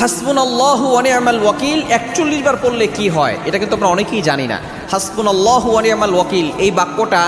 হাসবুনাল্লাহু ওয়া নি'মাল ওয়াকিল 41 বার পড়লে কি হয় এটা কিন্তু আমরা অনেকেই জানি না। হাসবুনাল্লাহু ওয়া নি'মাল ওয়াকিল এই বাক্যটা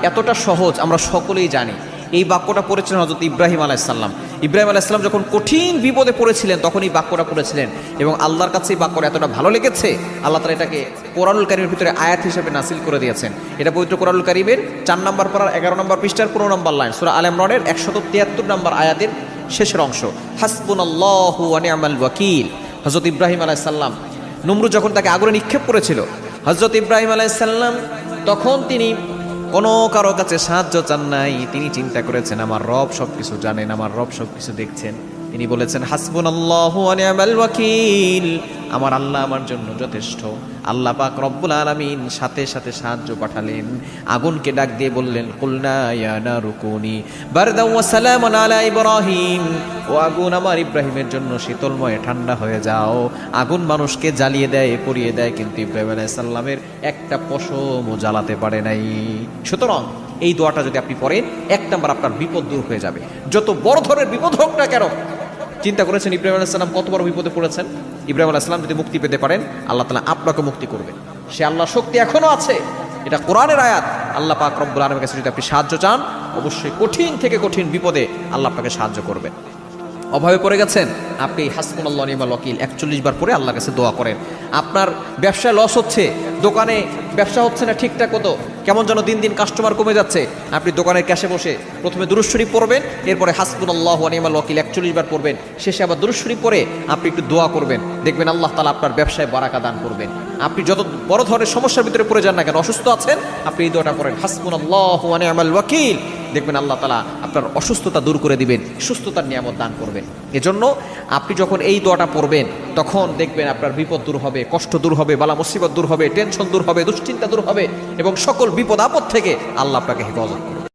এতটা সহজ আমরা সকলেই জানি। এই বাক্যটা পড়েছিলেন হযরত ইব্রাহিম আলাইহিস সালাম। ইব্রাহিম আলাইহিস সালাম যখন কঠিন বিপদে পড়েছিলেন তখন এই বাক্যটা পড়েছিলেন এবং আল্লাহর কাছে এই বাক্যটা এতটা ভালো লেগেছে আল্লাহ তাআলা এটাকে কোরআনুল কারীমের ভিতরে আয়াত হিসেবে নাযিল করে দিয়েছেন। এটা পবিত্র কোরআনুল কারীমের 4 নম্বর পারার 11 নম্বর পৃষ্ঠার 15 নম্বর লাইন, সূরা আলে ইমরানের 173 নম্বর আয়াতের শেষের অংশ। হাসবুনাল্লাহু ওয়া নি'মাল ওয়াকিল। হযরত ইব্রাহিম আলাইহিস সালাম নমরুদ যখন তাকে আগুনে নিক্ষেপ করেছিল, হযরত ইব্রাহিম আলাইহিস সালাম তখন তিনি কোনো কারো কাছে সাহায্য চান নাই। তিনি চিন্তা করেছেন আমার রব সবকিছু জানেন, আমার রব সবকিছু দেখছেন। তিনি বলেছেন হাসবুনাল্লাহু ওয়া নি'মাল ওয়াকিল, আমার আল্লাহ আমার জন্য যথেষ্ট। আল্লাহ পাক রব্বুল আলামিন সাথে সাথে সাহায্য পাঠালেন। আগুনকে ডাক দিয়ে বললেন কুলনা ইয়া নারু কুনি বারদাও ওয়া সালামান আলা ইব্রাহিম, ও আগুন আমার ইব্রাহিমের জন্য শীতলময় ঠান্ডা হয়ে যাও। আগুন মানুষকে জ্বালিয়ে দেয়, পুড়িয়ে দেয়, কিন্তু ইব্রাহিম আলাইহিস সালামের একটা পশমও জ্বালাতে পারে নাই। সুতরাং এই দোয়াটা যদি আপনি পড়েন 1 নাম্বার আপনার বিপদ দূর হয়ে যাবে। যত বড় ধরনের বিপদ হোক না কেন, চিন্তা করেছেন ইব্রাহিম আলাইহিস সালাম কত বড় বিপদে পড়েছেন। ইব্রাহিম আলাইহিস সালাম যদি মুক্তি পেতে পারেন আল্লাহ তাআলা আপনাকে মুক্তি করবেন। সে আল্লাহর শক্তি এখনো আছে, এটা কোরআনের আয়াত। আল্লাহ পাক রব্বুল আলামিনের কাছে যদি আপনি সাহায্য চান অবশ্যই কঠিন থেকে কঠিন বিপদে আল্লাহ আপনাকে সাহায্য করবেন। অভাবে পড়ে গেছেন, আপনি হাসবুনাল্লাহু ওয়া নি'মাল ওয়াকিল 41 বার পড়ে আল্লাহর কাছে দোয়া করেন। আপনার ব্যবসায় লস হচ্ছে, দোকানে ব্যবসা হচ্ছে না ঠিকঠাক মতো, কেমন যেন দিন দিন কাস্টমার কমে যাচ্ছে, আপনি দোকানের ক্যাশে বসে প্রথমে দুরূদ শরীফ পড়বেন, এরপরে হাসবুনাল্লাহু ওয়া নি'মাল ওয়াকিল 41 বার পড়বেন, শেষে আবার দুরূদ শরীফ পড়ে আপনি একটু দোয়া করবেন। দেখবেন আল্লাহ তাআলা আপনার ব্যবসায় বারাকা দান করবেন। আপনি যত বড় ধরনের সমস্যার ভিতরে পড়ে যান না কেন, অসুস্থ আছেন, আপনি এই দোয়াটা পড়েন হাসবুনাল্লাহু ওয়া নি'মাল ওয়াকিল, দেখবেন আল্লাহ তাআলা আপনার অসুস্থতা দূর করে দিবেন, সুস্থতার নিয়ামত দান করবেন। এজন্য আপনি যখন এই দোয়াটা পড়বেন তখন দেখবেন আপনার বিপদ দূর হবে, কষ্ট দূর হবে, বালা মুসিবত দূর হবে, টেনশন দূর হবে, দুশ্চিন্তা দূর হবে এবং সকল বিপদ আপদ থেকে আল্লাহ আপনাকে হেফাজত করবে।